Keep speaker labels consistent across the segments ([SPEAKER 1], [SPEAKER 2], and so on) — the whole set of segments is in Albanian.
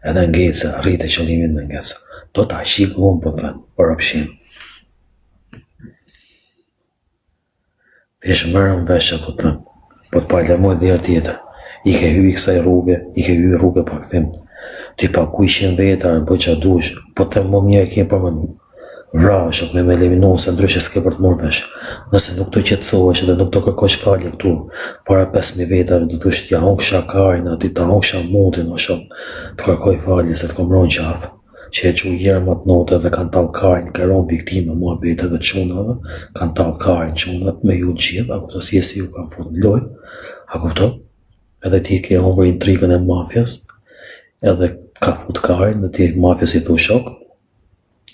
[SPEAKER 1] Edhe ngecë, rritë qëllimin me ngecë. Do ta shikë unë për thëmë, për opshim. Thjesht mërën veshë për thëmë, po të pajlemoj dherë tjetër. I ke hy i kësaj rrugë, i ke hy rrugë pa këthim. Ti pa kujshin vetar, bëj qa dush, po të më mjerë ke për më vrash, me me eliminu, se ndryshe s'ke për të mërë vesh. Nëse nuk të qetësohesh edhe nuk të kërkosh falje këtu, para 5.000 vetave do të t'ja hongsha karina, ti ta hongsha mutin o shumë, të kërkoj falje se të kom ronë qafë, që e që jërë më të note dhe kanë talë karin, këron viktime mua beteve të qunave, kanë talë karin qunat me ju gjithë, a kupto si e si ju kanë fut në loj, a kupto, edhe ti ke humbër intrigën e mafjas, edhe ka fut karin dhe ti mafjas i thu shok,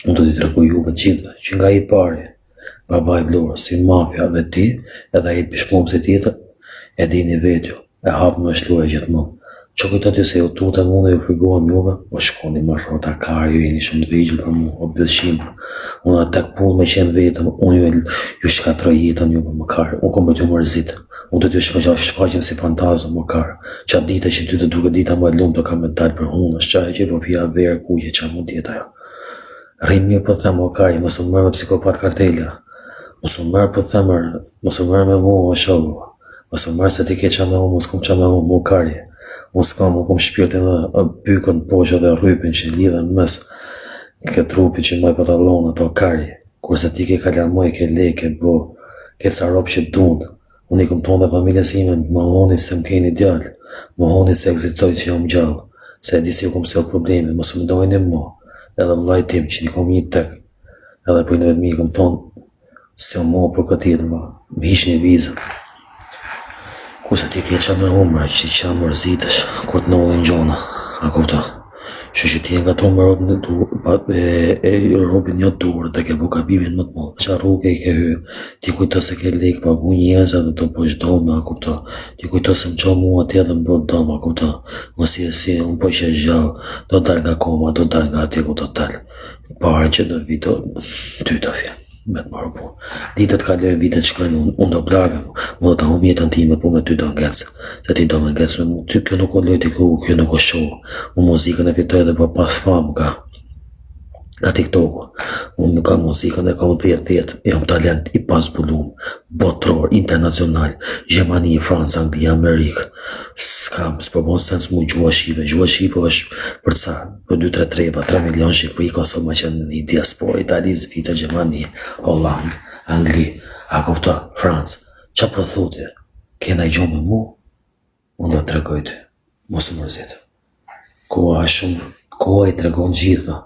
[SPEAKER 1] unë do t'i tregu juve gjithve, që nga i pari, baba i vlorë, si mafja dhe ti, edhe i pishpum si tjetër, e dini vetju, e hapë më shluaj gjithmonë. Që kujtë ty se ju tutëm unë e ju frigohem juve, po shkoni më rrota kari, ju jeni shumë të vigjil për mu, o bëdhshime. Unë atë tek punë me qenë vetëm, unë ju shkatroj jetën juve më kari, unë kom për t'ju mërzit. Unë të t'ju shfaqim si fantazëm më kari. Qatë dite që ty të duke dita më e lumë të kam me dalë për hunës, qaj që po pia verë kuje qa mund tjeta jo. Rrim një për themë o kari, mësë më mërë me psikopat kartelja. Mësë më mërë për themë, mësë më mërë me mu o shogu. Mësë më mërë se ti ke qa me hu, mësë kom qa me hu, mu kari. Unë s'kam, unë kom shpirtin dhe bykën poshë dhe rrypin që lidhen mes këtë trupi që maj patallon ato kari. Kurse ti ke kalamoj, ke le, ke bo, ke ca ropë që dund. Unë i kom thonë dhe familjes ime, më honi se më keni djallë, më honi se egzitoj që jam gjallë, se e di si ju kom sel probleme, mësë më dojnë mo, edhe vlaj tim që një kom një tek, edhe për në vetë mi i kom thonë, se mo për këtë jetë më hish një vizën. Kurse ti ke qa me humra, që qa mërzitësh, kur të nollin gjona, a kupta? Që ti e nga tonë me robin një durë dhe ke buka bibin më të mëllë. Qa rrugë i ke hy, ti kujto se ke lek pa bu njëza dhe të po shdome, a kupta? Ti kujto se më qa mua tje dhe më bët dome, a kupta? Mësi e si, unë po që gjallë, do dal nga koma, do dal nga ati ku do dal. Pare që do vito, ty të fjenë. Me të marrë punë. Ditët kalojnë, vitet shkojnë, unë do blagë, unë do ta humbë jetën time, po me ty do ngecë. Se ti do me ngecë me mu, ty kjo nuk o lojti ku, kjo nuk o show. Unë muzikën e fitoj dhe pa pas famë ka TikToku. Unë ka muzikën e ka 10-10, jam talent i pas bulum, botror, internacional, Gjermani, Francë, Angli, Amerikë. S'kam, s'përbon sens mu gjua Shqipe është për ca, për 2-3 treba, 3 milion Shqipëri, Kosovë, Maqedoni, diaspora, Itali, Zvicër, Gjermani, Holland, Angli, a kupta, Francë, qa për thuti, kena i gjo me mu, unë do të tregoj ty, mos më mërzit. Koha e shumë, koha i tregon gjitha,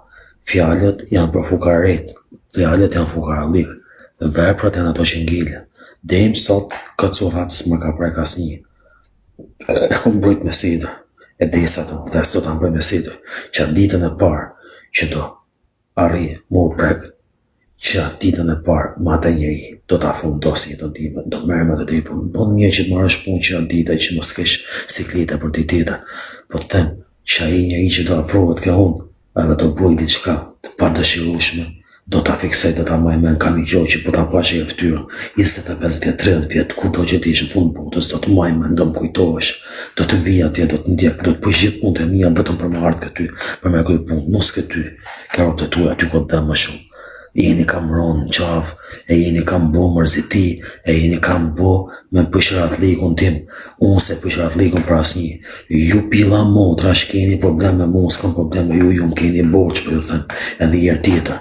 [SPEAKER 1] fjalët janë për fukaret, fjalët janë fukaralik, veprat janë ato që ngilën, dejmë sot këtë suratës më ka prek asnjë. Unë mbrojt me sidër, e desa të dhe sot të mbrojt me sidër, që atë ditën e parë që do arri më prek, që atë ditën e parë ma të njëri do të fundosi jetën time, do merë me të të i fundë, do në mirë që të marrësh punë që atë dita që mos kesh sikleta për ditita, po të them që ai njëri që do afrohet ke unë, edhe do bëj diçka të padëshirueshme, do ta fiksoj, do ta maj men kam i gjoj që po ta pashe e ftyrë, 25 vjet, 30 vjet, ku do që ti ishë në fund botës, do të maj men, do më kujtohesh, do të vija atje, do të ndjek, do të pësh gjithë punë të mija, vetëm për më ardhë këty, për me këj punë, mos këty, kërë të tuja, aty ko dhe më shumë. Jeni kam ronë në qafë, e jeni kam bo mërziti, e jeni kam bo me pëshrat likun tim, unë se pëshrat likun për asnjë. Ju pila motra, shkeni probleme, mu s'kam probleme, ju më keni borç, për ju thënë, edhe jerë tjetër.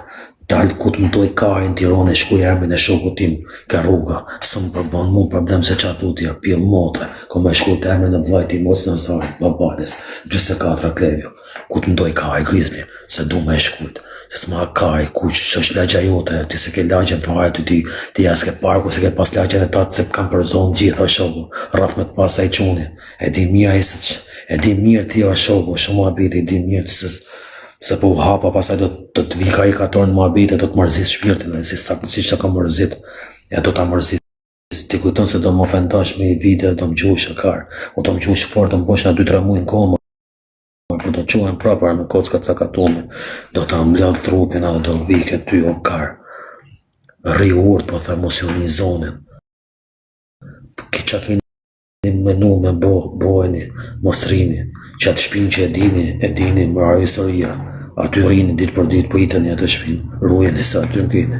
[SPEAKER 1] Dalë ku të mëtoj karin Tirane, shkuj ermin e shoku tim, ka rruga, së më përbon mu problem se qatë utja, pil motre, kom e shkuj të ermin e vlajti moc në zarin, babales, 24 klevjo, ku të mëtoj kari Grizzly, se du me e shkujt, se s'ma kari, kuq, që është lagja jote, ti se ke lagjen fare, ti jas ke parku, se ke pas lagjen e tatë, se kam për zonë gjitha shoku, raf me të pas e qunin, e di mirë e se që, e di mirë ti a shoku, shumë abit, e di mirë ti se po hapa pasaj do të vi karikator në muhabite, do të mërzis shpirtin, si që ka mërzit, ja do të mërzis. Ti kujton se do më ofendash me i vide, do më gjush e kar, o do më gjush fort, do më bosh nga 2-3 muaj në koma, po do të quhen prapar me kocka cakatume, do të mbledh trupin, a do vike ty o kar, rri urt, po the mos ju një zonin, ki qa keni menu me bojeni, mos rini, Qatë shpinë që e dini më historia, aty rrini ditë për ditë pritën e atë shpinë, rujen e sa aty në kene.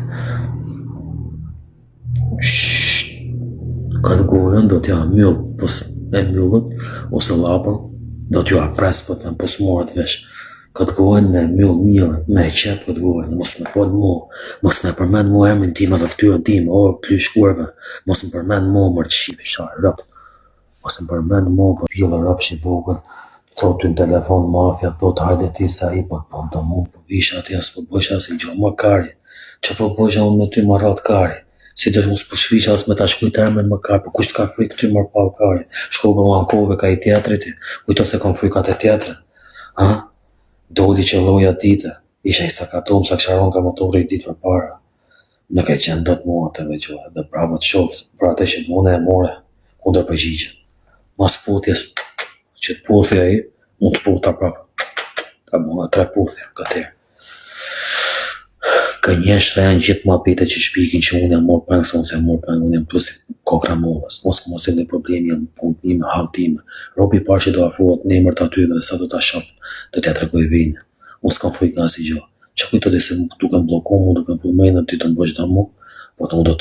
[SPEAKER 1] Këtë gojën do t'ja myllë, pos e myllët, ose lapën, do t'ju apres për thëmë, pos morët vesh. Këtë gojën me myllë mjëllë, me e qepë këtë gojën, mos me podë mu, mos me përmend mu emrin tim atë ftyrën tim, kly shkuarve, mos me përmend mu mërë të shqipe, sharë, rëpë. Mos me përmend mu për pjellë rëpë që i vogën, thot ty në telefon mafja, thot hajde ti sa i po të mu, po visha ati as po bësha si gjo më kari, që po bësha unë me ty më ratë kari. Si të mos po shvisha as me ta shkujt emrin më kari, po kusht ka frikë ty më pal kari. Shko për mua në kove ka i teatrit, kujto se kom frikat e teatrit. Ha? Doli që loja dite, isha i sakatum sa ksharon ka motori i ditë për para. Nuk e qenë do të mua të veqohet, dhe bravo të shoftë, për atë që mune e more, kundër përgjigje. Mas puthjes, që të puthja i, unë të putha prapë. Ka mua 3 puthja, këtër. Ka njështë janë gjithë ma pete që shpikin që unë jam morë pëngë, se unë se jam morë pëngë, unë jam plusi kokra mollës. Mos ku mos e në problemi janë punë time, halë time. Robi parë që do afruat në emër të atyve dhe sa do t'a shofë, do t'ja tregoj vini. Unë s'kam frikë nga si gjo. Që kujto dhe se duke më bloku mu, duke më fullmejnë, ty të më bëjsh da mu, po të unë do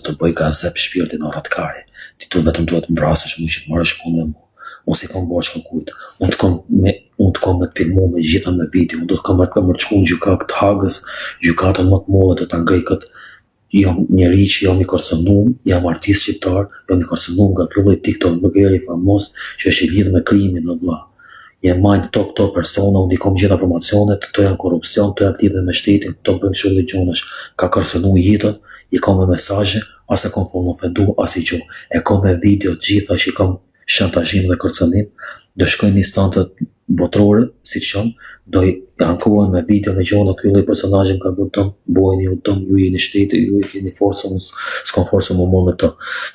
[SPEAKER 1] të bëj ka zep shpirtin në ratkari. Ti të vetëm duhet më vrasësh mu që të marrësh punë me mu. Unë si kam bërë që kujt. Unë të kom me të filmu me gjitha me video, unë do të kam me të qku në gjykat të Hagës, gjykatën më të mollë dhe të ngrej këtë, jam njeri që jam i kërcënum, jam artist shqiptar, jam i kërcënum nga kjo lloj TikTok blogeri famos që është i lidhë me krimin në vlla. Jem majnë këto persona, unë i kom gjitha informacionet, këto janë korupcion, këto janë lidhë me shtetin, këto bëjnë shumë dhe gjonesh, ka kërcënu jetën, i kom me mesazhe, as e kom fon ofendu, as i gjo. E kom me video gjitha që i kom shantazhim dhe kërcënim, do shkojnë në instantët botërore, si që shumë, do i ankohen me video me gjona kjo lloj personazhin ka bërë tëm, bojni u tëm, ju jeni shteti, ju i keni forë, unë s'kam forë më morë me të,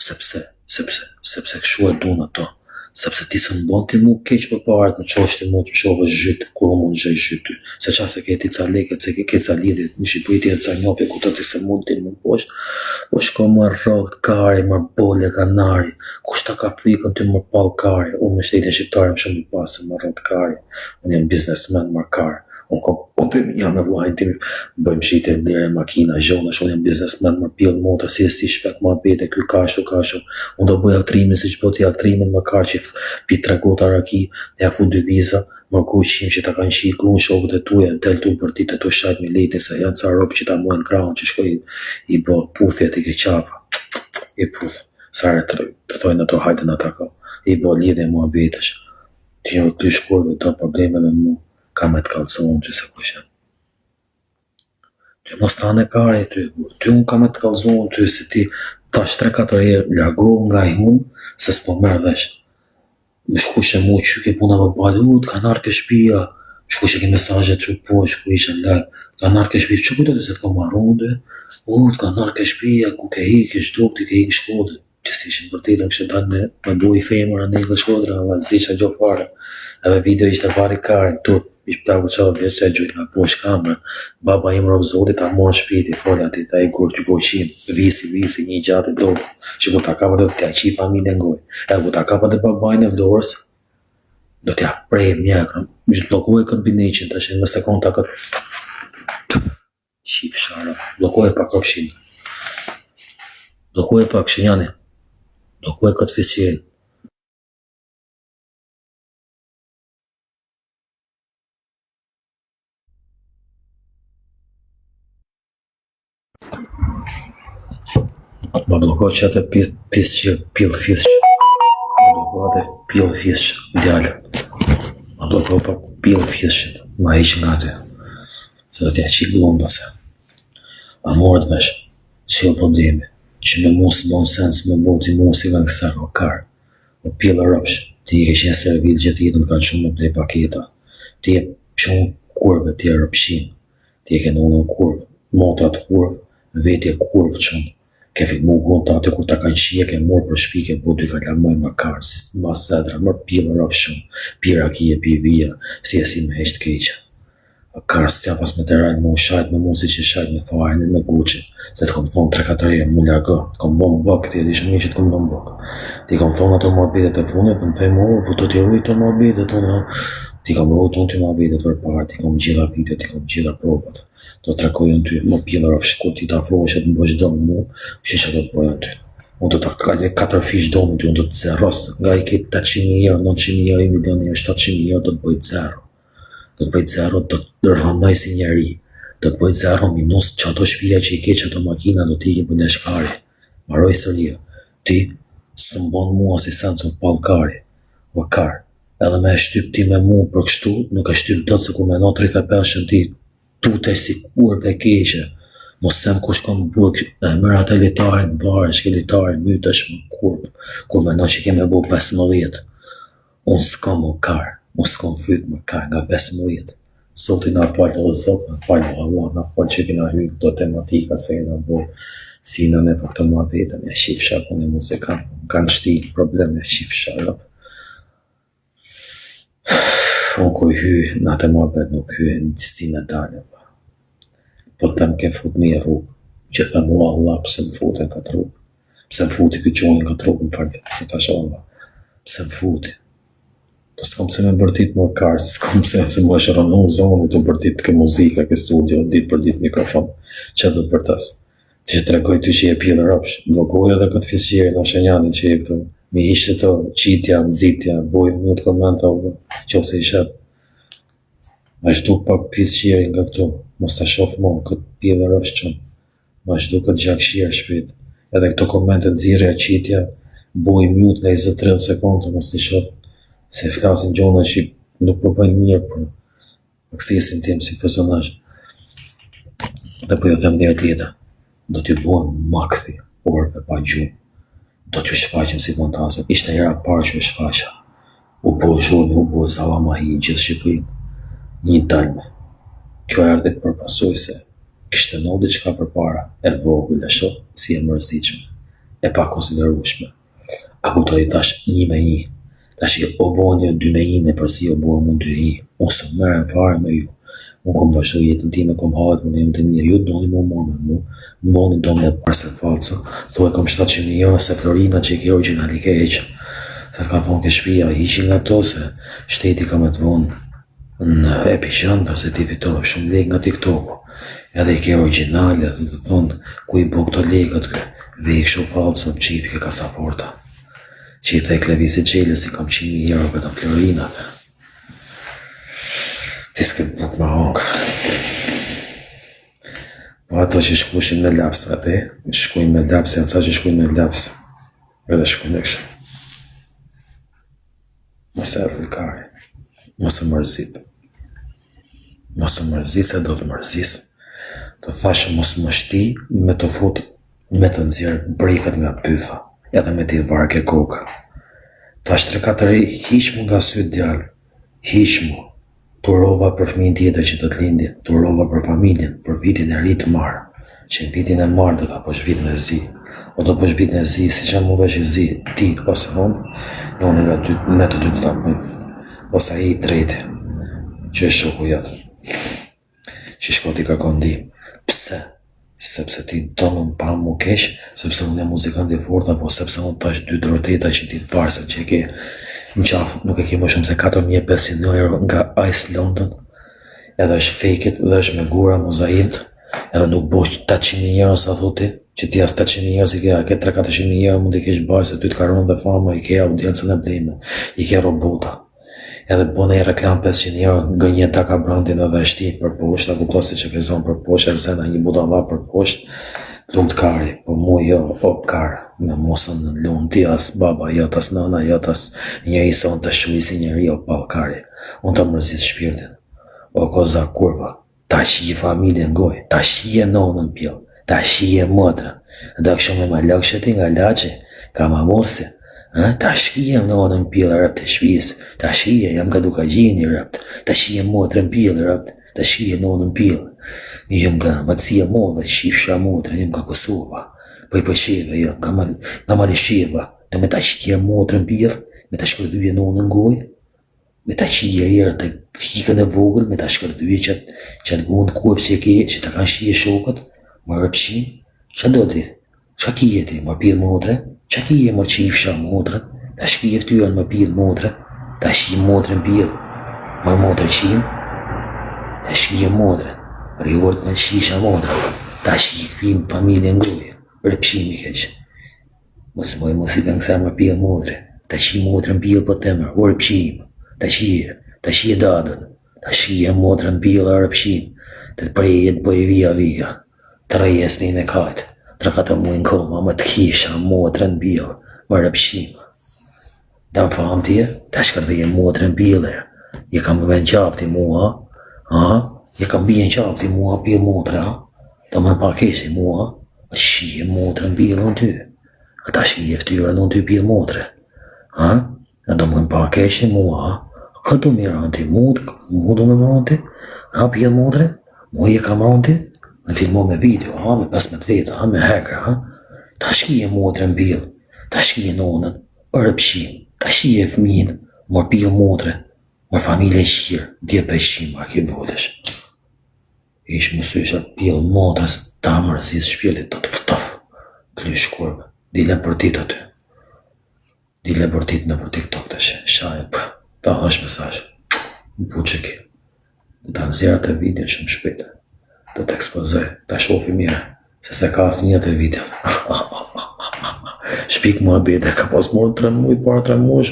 [SPEAKER 1] sepse këshu e du në të, sepse ti së në bon ti mu keq për parët, në qosh ti mu të qovë zhytë, kur mu në gjëj zhytë ty, se qa se ke ti ca leket, se ke ca lidit, në Shqipëri ti e ca njofi, ku të ti se mund ti më posh, po shko më rrot kari, më bole kanari, kushta ka frikën ty më pal kari, unë me shtetin shqiptar jam shumë i pasë më rrot kari, unë jem biznesmen më kari, unë kom popim, jam me vlajnë tim, bëjmë shite, blire makina, zhonash, unë jem biznesmen më pjellë motër, si shpek më bete, ky kashu, unë do bëj aktrimin, si që bëti aktrimin më kari që pi 3 gota raki, e fu 2 viza, më kru qim që ta kanë qi kru në shokët e tuja, në tel tu për ti të tu shajt me lejti, se janë ca ropë që ta muajnë kraun, që shkoj i bë puthjet i ke qafa, i puth, sare të thojnë ato hajtë në taka, i bë lidhe mua betesh, që jo të shkurve të probleme me mu, ka me të kalzohen ty se kush janë. Ty mos ta në kare ty unë ka me të kalzohen ty se ti tash 3-4 herë largohu nga i unë, se s'po merë vesh. Më shku që mu që ke puna më bajtë, të ka narke shpia, shku që ke mesajët që po, shku ishe në lajë, ka narke shpia, që kujtë të se të ka marunde, të ka narke shpia, ku ke hik, ishtë druk, ti ke hik shkodë, që si ishin për ti të kështë dalë me bu i femër në një shkodra, dhe si që gjo fare, edhe video ishte bari karin, tu, ishtë plaku qavë vjetë që e gjujt nga posh kamera, baba im robë zotit, ta morë shpiti, fola ti, ta i kur që poqim, visi, një gjatë i dobu, që ku ta kapa dhe t'ja qi familje ngoj, e ku ta kapa dhe babajnë e vdorës, do t'ja prej mjekën, gjithë blokoj këtë bineqin, të shenë me sekonda këtë, qif shara, blokoj pa këpshin, blokoj pa këshinjani, blokoj këtë fisjen. Ma blokoj që atë pjesë që pillë fishë. Ma blokoj atë pillë fishë, djallë. Ma blokoj pa pillë fishë, ma ishë nga atë. Se dhe t'ja qilë unë base. A morët vesh, që jo problemi, që me mu së bon sens, me boti mu si nga kësar o karë. O pillë rëpsh, ti i ke qenë servil gjithë jetën kanë shumë me plej paketa. Ti e shumë kurve, ti e rëpshin. Ti e ke në kurvë, motrat kurvë, vetje kurvë shumë. Ke filmu gënë të aty kur ta kanë qie, ke morë për shpi, ke po dy ka lamoj më karë, si ma sedra, mërë pillë rëpë shumë, pira kije, pi vija, si e si me heshtë keqa. Kërës t'ja pas me të rajnë, me u shajt me mu si që shajt me fajnë, me Gucci. Se të kom thonë 3-4 herë, mu largë, të kom bon blok, ti e di shumë që të kom bon blok. Ti kom thonë ato muhabetet e funit, për më thej mu, po të t'i rujt të muhabetet, ti kom rujt unë të muhabetet për parë, ti kom gjitha video, ti kom gjitha provat. Do të trakojën ty, më pjellër of shkur, ti të afroheshet më bësh do mu, shi që do të bojën ty. Unë do të kalje 4 fish do më ty, unë do të zerros, nga i ketë 800.000 euro, 900.000 euro, 1 milion euro, 700.000 euro, do të bëjt zero. Do të bëjt zero, do të rëndoj si njeri. Do të bëjt zero minus që ato shpia që i ke që ato makina do t'i ikin për në shkari. Maroj sëria. Ti së mbon mua si sen që palkari. Vakar. Edhe me shtyp ti me mu për kështu, nuk e shtyp do të se kur me no 35 ti tute si kur dhe keqe. Mos them kush kom burg, e mërë atë elitarin barë, shke elitarin mytësh më kur me no që keme bu 15. Unë s'kam më karë. Mos s'kom fyt më ka nga 15. Soti na falë o Zot, na falë o Allah, na falë që kina hyjë këto tematika se kina bo si në ne për këto muhabete me shifsha, po në muzikan, kanë shti problem me shifsha, unë ku hyjë, në atë muhabet nuk hyjë në si me dalë, po të them ke fut me rrugë, që them o Allah, pëse më fut e këtë rrugë, pëse më futi këtë qonin këtë rrugë, më falë, se ta Allah, pëse më futi. Po s'kom se me bërtit më karë, s'kom se më është rënu zoni të bërtit ke muzika, ke studio, dit për dit mikrofon, që do të bërtas. Ti që të regoj ty që je pjellë rëpsh, blokoj edhe këtë fisqeri në shenjani që je këtu, mi ishte të qitja, nëzitja, bojnë një të komenta, që ose ishe, ma shdu pak fisqeri nga këtu, mos të shofë mo, këtë pjellë rëpsh qëmë, ma shdu këtë gjakshirë shpit, edhe këto komentet zirja, qitja, bojnë mjut nga 20-30 sekundë, mos të shofë, se flasin gjona që nuk përbëjnë mirë për aksesin tim si personazh. Dhe po jo them dhe tjetër, do t'ju bojnë makthi, orëve pa gjumë, do t'ju shfaqim si fantazëm. Ishte era parë që u shfaqa, u bojë zhurmi, u bojë Zavamahi, gjithë Shqipërinë, një dalme. Kjo erdhet për pasoj se kishte ndodhur diçka përpara, e vogël e shoh si e mërzitshme, e pa konsiderueshme. A kuptoj tash 1-1. Tash o bojnë një 2-1 e përsi o bojnë mund 2-1. Unë së mërën fare me ju. Unë kom vazhdu jetën time, kom hatë më jemë të mija. Ju doni mu me mu. Më boni do me përse falco. Thoj kom 700.000 euro se Florina që i ke originali ke eqë. Se të ka thonë ke shpia, ishin nga to se shteti ka me të vonë në epicendër se ti fitohë shumë lek nga TikTok-u. Edhe i ke originali dhe të thonë ku i bo këto lekët vejkë shumë falco më qifi ke kasaforta. Që i thek levisi qeles i kam 100.000 euro këtë në Florinat. Ti s'ke buk më hongë. Po ato që shkushin me lapsë atë, shkujnë me lapsë, janë ca që shkujnë me lapsë. Edhe shkujnë e kështë. Mos e rrëkari, mos e mërzit. Mos e mërzit se do të mërzis. Të thashë mos më shti me të fut, me të nëzirë brejkat nga pytha. Edhe me t'i varke koka. Tash 3-4 hiq mu nga sytë djallë, hiq mu, të rova për fëmin tjetër që të t'lindi, të rova për familjen, për vitin e rritë marë, që në vitin e marë dhe t'a posh vit në zi, o do posh vit në zi, si që mu vesh i zi, ti, ose hon, njone nga me të dy të t'apojnë, ose i drejti, që e shoku jatë, që shko t'i kërkon di, pse? Sepse ti donën pa mu kesh, sepse unë e muzikant i fort, apo sepse unë tash 2 të vërteta që ti të varse që e ke në qafë, nuk e ke më shumë se 4.500 euro nga Ice London, edhe është fake it, dhe është me gura mozaint, edhe nuk bosh 800.000 euro sa thuti, që ti as 800.000 euro si ke 3-400.000 euro mund i kesh bajë, se ty të karon dhe fama, i ke audiencën e blime, i ke robota. Edhe bone e reklam 500 euro nga një taka brandin edhe shti për poshtë, a kuptosi që ke zonë për poshtë, e zena një budalla për poshtë, lumë të kari, po mu jo, karë, me mosën në lumë ti as baba, jo tas nana, jo tas njëri se unë të shuj si njëri o palë kari, unë të mërzit shpirtin, o koza kurva, ta shi familjen goj, ta shi e nonën pjell, ta shi e mëtërën, dhe kësho me ma lëksheti nga laqi, ka ma morsi, ta shkije në onën pjellë rëpt të shpisë, ta shkije jam ka duka gjini rëpt, ta shkije motrën pjellë rëpt, ta shkije në onën pjellë. Jëm ka mëtësia modhe, shifsha motrën, jëm ka Kosova, po i përshive, jo, nga mali shiva, dhe me ta shkije motrën pjellë, me ta shkërduje në onën gojë, me ta qije herë të fikën e vogël, me ta shkërdhyje qatë gundë kufë që ke, që ta kanë shije shokët, më rëpshim, që do ti? Qa kije ti, më pilë motre? Qa kije më qifësha motrën? Ta shkije ftyrën më pilë motre? Ta shkije motrën pilë? Më motrë qim? Ta shkije motrën? Rjort me shisha motrën? Ta shkije këpim familje ngoje? Rëpshim i keqë. Mos i kanë kësa më pilë motre? Ta shkije motrën pilë për temër, o rëpshim? Ta shkije dadën? Ta shkije motrën pilë a rëpshim? Të të prejet bëj via. Të rejes një me kajtë. 3-4 muaj në koma, më të kisha motrën bilë, më rëpshima. Dam famë tje, ta shkërdhije motrën bilë, je kam vën qafti mua, je kam bjen qafti mua bilë motrë, do më pakeshi mua, shije motrën bilë në ty, ta shije ftyrën në ty bilë motrë, do më pakeshi mua, këtu mi ranti, mu do me ranti, bilë motrë, mu je kam ranti, me filmo me video, me 15 veta, me hekra, ta shkije motrën bilë, ta shkije nonën, rëpshim, ta shkije fëmin, mor bilë motre, mor familje qirë, 10-500 mark i volesh. Ish më sysha bilë motrës, ta mërëzis shpjelit të të fëtof, klysh shkurve, dile për tit aty. Dile për tit në për TikTok të shajë, ta hash mesaj, në puqeki, ta nëzira të video shumë shpete. Do të ekspozoj, ta shofi mirë, se se ka asë një të video. Shpik mua bete, ka pas morë 3 muaj, para 3 muaj.